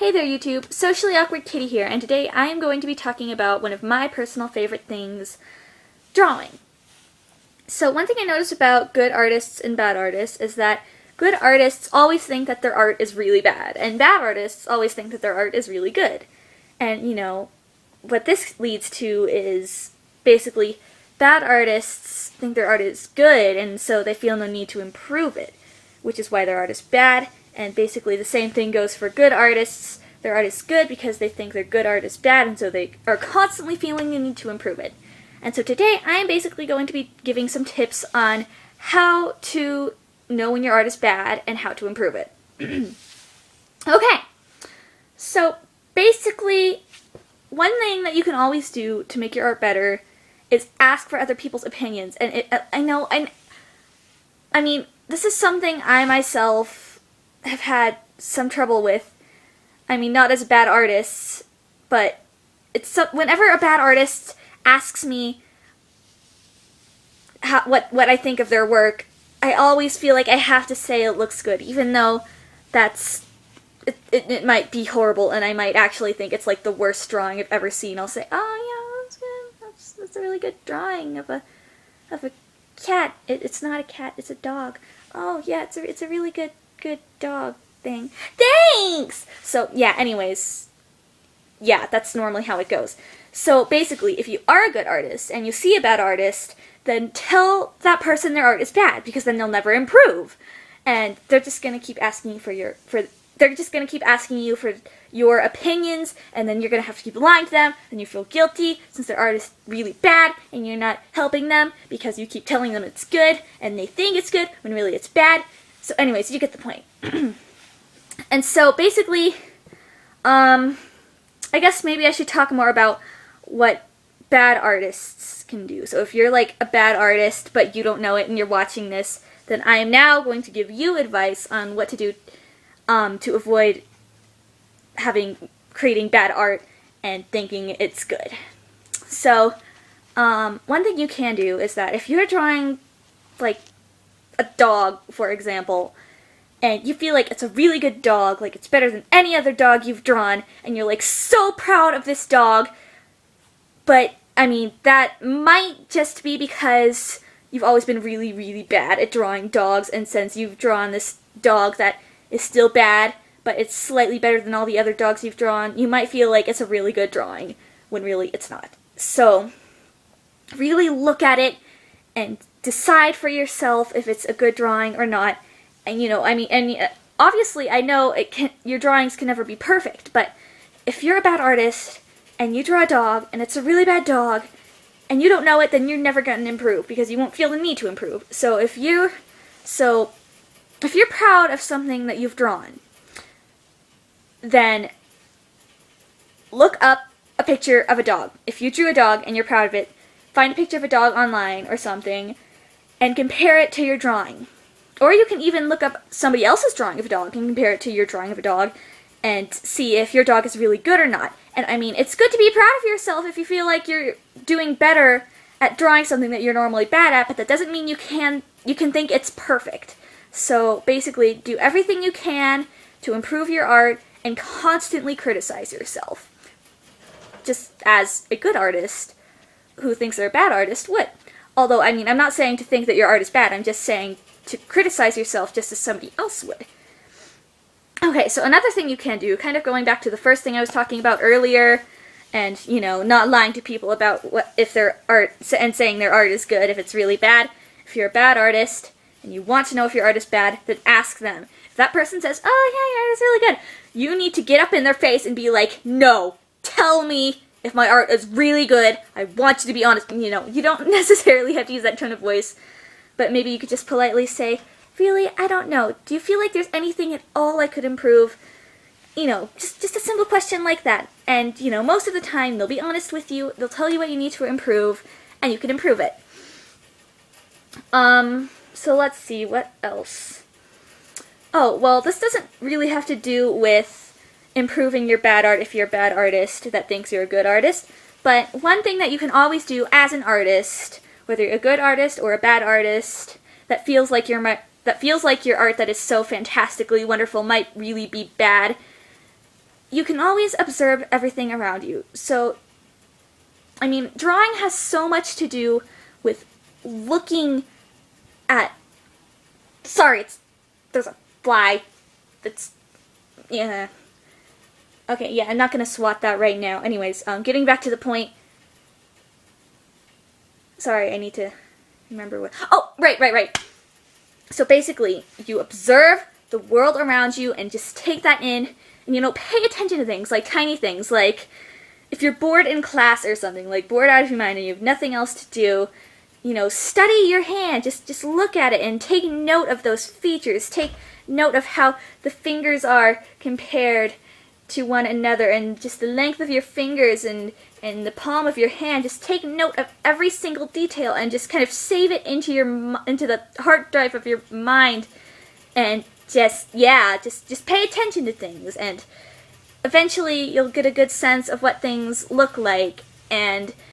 Hey there YouTube, Socially Awkward Kitty here, and today I am going to be talking about one of my personal favorite things, drawing. So one thing I noticed about good artists and bad artists is that good artists always think that their art is really bad, and bad artists always think that their art is really good. And what this leads to is basically bad artists think their art is good, and so they feel no need to improve it, which is why their art is bad. And basically the same thing goes for good artists. Their art is good because they think their good art is bad, and so they are constantly feeling the need to improve it. And so today I am basically going to be giving some tips on how to know when your art is bad and how to improve it. Okay, so basically one thing that you can always do to make your art better is ask for other people's opinions. And I mean, this is something I myself have had some trouble with. I mean, not as a bad artist, but whenever a bad artist asks me what I think of their work, I always feel like I have to say it looks good, even though it might be horrible, and I might actually think it's like the worst drawing I've ever seen. I'll say, oh yeah, that's good. That's a really good drawing of a cat. It's not a cat, it's a dog. Oh yeah, it's a really good dog thing. Thanks! So yeah, anyways, yeah, that's normally how it goes. So basically, if you are a good artist and you see a bad artist, then tell that person their art is bad, because then they'll never improve. And they're just gonna keep asking you for your opinions, and then you're gonna have to keep lying to them, and you feel guilty since their art is really bad and you're not helping them because you keep telling them it's good and they think it's good when really it's bad. So anyways, you get the point. And so basically, I guess maybe I should talk more about what bad artists can do. So if you're like a bad artist but you don't know it and you're watching this, then I am now going to give you advice on what to do to avoid creating bad art and thinking it's good. So one thing you can do is that if you're drawing like a dog, for example, and you feel like it's a really good dog, like it's better than any other dog you've drawn, and you're like so proud of this dog, but I mean, that might just be because you've always been really, really bad at drawing dogs, and since you've drawn this dog that is still bad, but it's slightly better than all the other dogs you've drawn, you might feel like it's a really good drawing, when really it's not. So, really look at it and decide for yourself if it's a good drawing or not. And obviously I know your drawings can never be perfect, but if you're a bad artist and you draw a dog and it's a really bad dog and you don't know it, then you're never going to improve because you won't feel the need to improve. So if you're proud of something that you've drawn, then look up a picture of a dog. If you drew a dog and you're proud of it, find a picture of a dog online or something and compare it to your drawing. Or you can even look up somebody else's drawing of a dog and compare it to your drawing of a dog and see if your dog is really good or not. And I mean, it's good to be proud of yourself if you feel like you're doing better at drawing something that you're normally bad at, but that doesn't mean you can think it's perfect. So basically, do everything you can to improve your art and constantly criticize yourself. Just as a good artist who thinks they're a bad artist would. Although, I mean, I'm not saying to think that your art is bad, I'm just saying to criticize yourself just as somebody else would. Okay, so another thing you can do, kind of going back to the first thing I was talking about earlier, and, not lying to people about if their art, and saying their art is good if it's really bad. If you're a bad artist, and you want to know if your art is bad, then ask them. If that person says, oh yeah, your art is really good, you need to get up in their face and be like, no, tell me if my art is really good, I want you to be honest. You don't necessarily have to use that tone of voice, but maybe you could just politely say, really, I don't know, do you feel like there's anything at all I could improve? Just a simple question like that. And, most of the time they'll be honest with you, they'll tell you what you need to improve, and you can improve it. So let's see, what else? Oh, well, this doesn't really have to do with improving your bad art if you're a bad artist that thinks you're a good artist, but one thing that you can always do as an artist, whether you're a good artist or a bad artist, that feels like your art that is so fantastically wonderful might really be bad, you can always observe everything around you. So, I mean, drawing has so much to do with looking at... Sorry, there's a fly that's... Yeah. Okay, yeah, I'm not going to swat that right now. Anyways, getting back to the point. Sorry, I need to remember what... Oh, right. So basically, you observe the world around you and just take that in and, pay attention to things, like tiny things, like if you're bored in class or something, like bored out of your mind and you have nothing else to do, study your hand, just look at it and take note of those features, take note of how the fingers are compared to one another and just the length of your fingers and the palm of your hand. Just take note of every single detail and just kind of save it into the hard drive of your mind and just pay attention to things, and eventually you'll get a good sense of what things look like, and